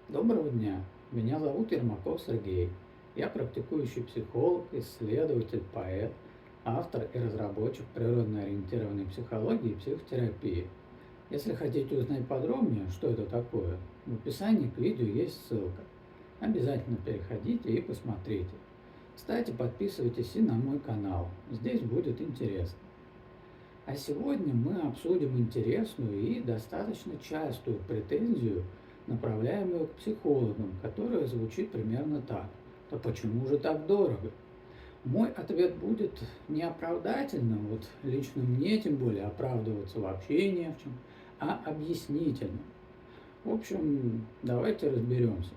Доброго дня! Меня зовут Ермаков Сергей. Я практикующий психолог, исследователь, поэт, автор и разработчик природно-ориентированной психологии и психотерапии. Если хотите узнать подробнее, что это такое, в описании к видео есть ссылка. Обязательно переходите и посмотрите. Кстати, подписывайтесь и на мой канал. Здесь будет интересно. А сегодня мы обсудим интересную и достаточно частую претензию, направляемую к психологам, которая звучит примерно так. Да почему же так дорого? Мой ответ будет не оправдательным, вот лично мне тем более оправдываться вообще не в чем, а объяснительным. В общем, давайте разберемся.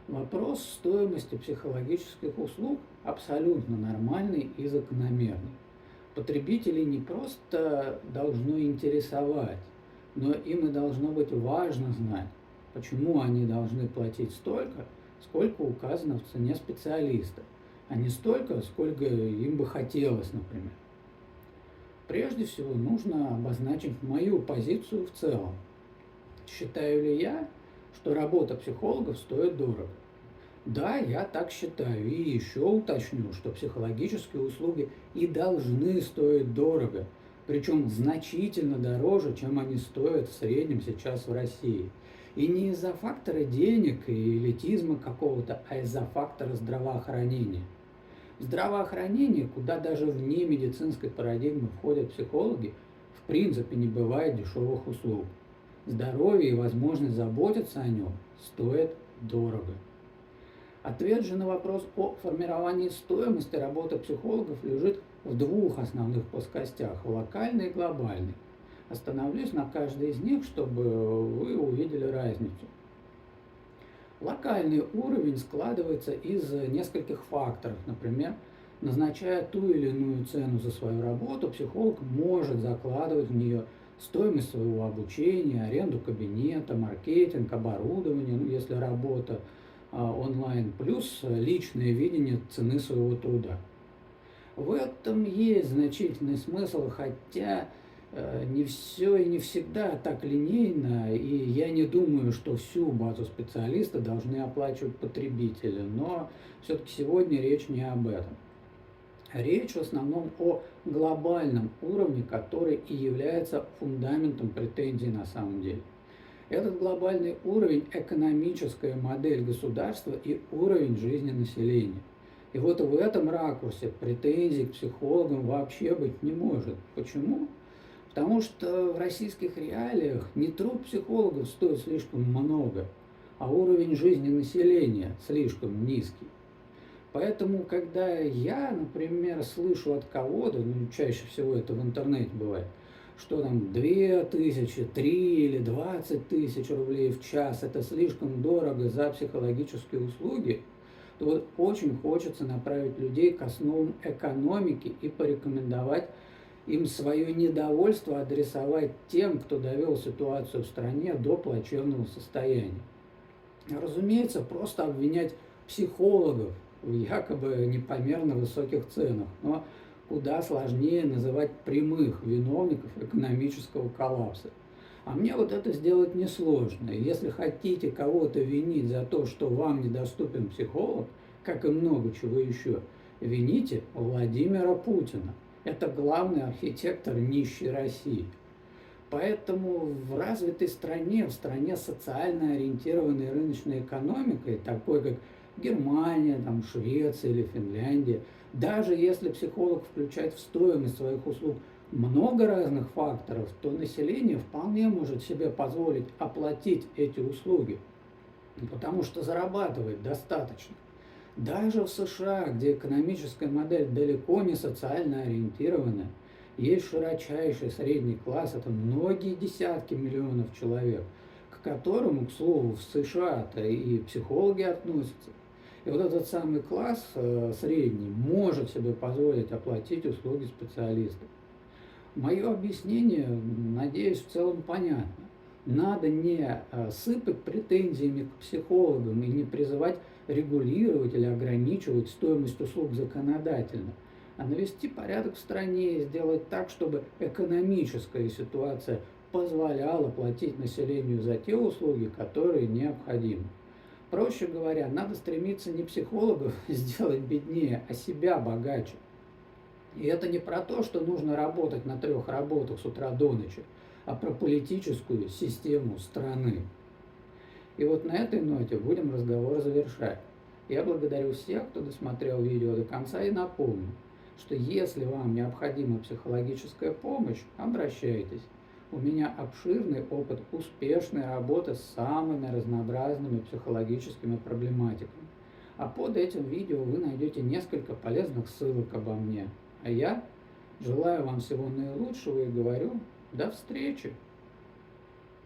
Вопрос стоимости психологических услуг абсолютно нормальный и закономерный. Потребителей не просто должно интересовать, но им и должно быть важно знать, почему они должны платить столько, сколько указано в цене специалиста, а не столько, сколько им бы хотелось, например. Прежде всего нужно обозначить мою позицию в целом. Считаю ли я, что работа психологов стоит дорого? Да, я так считаю. И еще уточню, что психологические услуги и должны стоить дорого, причем значительно дороже, чем они стоят в среднем сейчас в России. И не из-за фактора денег и элитизма какого-то, а из-за фактора здравоохранения. В здравоохранении, куда даже вне медицинской парадигмы входят психологи, в принципе не бывает дешевых услуг. Здоровье и возможность заботиться о нем стоят дорого. Ответ же на вопрос о формировании стоимости работы психологов лежит в двух основных плоскостях – локальной и глобальной. Остановлюсь на каждой из них, чтобы вы увидели разницу. Локальный уровень складывается из нескольких факторов. Например, назначая ту или иную цену за свою работу, психолог может закладывать в нее стоимость своего обучения, аренду кабинета, маркетинг, оборудование, если работа онлайн, плюс личное видение цены своего труда. В этом есть значительный смысл, хотя не все и не всегда так линейно, и я не думаю, что всю базу специалиста должны оплачивать потребители, но все-таки сегодня речь не об этом. Речь в основном о глобальном уровне, который и является фундаментом претензий на самом деле. Этот глобальный уровень – экономическая модель государства и уровень жизни населения. И вот в этом ракурсе претензий к психологам вообще быть не может. Почему? Потому что в российских реалиях не труд психологов стоит слишком много, а уровень жизни населения слишком низкий. Поэтому, когда я, например, слышу от кого-то, чаще всего это в интернете бывает, что там 2000, 3 или 20 тысяч рублей в час – это слишком дорого за психологические услуги, то вот очень хочется направить людей к основам экономики и порекомендовать им свое недовольство адресовать тем, кто довел ситуацию в стране до плачевного состояния. Разумеется, просто обвинять психологов в якобы непомерно высоких ценах, но куда сложнее называть прямых виновников экономического коллапса. А мне вот это сделать несложно. Если хотите кого-то винить за то, что вам недоступен психолог, как и много чего еще, вините Владимира Путина. Это главный архитектор нищей России. Поэтому в развитой стране, в стране социально ориентированной рыночной экономикой, такой как Германия, там, Швеция или Финляндия, даже если психолог включает в стоимость своих услуг много разных факторов, то население вполне может себе позволить оплатить эти услуги, потому что зарабатывает достаточно. Даже в США, где экономическая модель далеко не социально ориентированная, есть широчайший средний класс, это многие десятки миллионов человек, к которому, к слову, в США-то и психологи относятся. И вот этот самый класс средний может себе позволить оплатить услуги специалистов. Мое объяснение, надеюсь, в целом понятно. Надо не сыпать претензиями к психологам и не призывать регулировать или ограничивать стоимость услуг законодательно, а навести порядок в стране и сделать так, чтобы экономическая ситуация позволяла платить населению за те услуги, которые необходимы. Проще говоря, надо стремиться не психологов сделать беднее, а себя богаче. И это не про то, что нужно работать на 3 работах с утра до ночи, а про политическую систему страны. И вот на этой ноте будем разговор завершать. Я благодарю всех, кто досмотрел видео до конца, и напомню, что если вам необходима психологическая помощь, обращайтесь. У меня обширный опыт успешной работы с самыми разнообразными психологическими проблематиками. А под этим видео вы найдете несколько полезных ссылок обо мне. А я желаю вам всего наилучшего и говорю до встречи!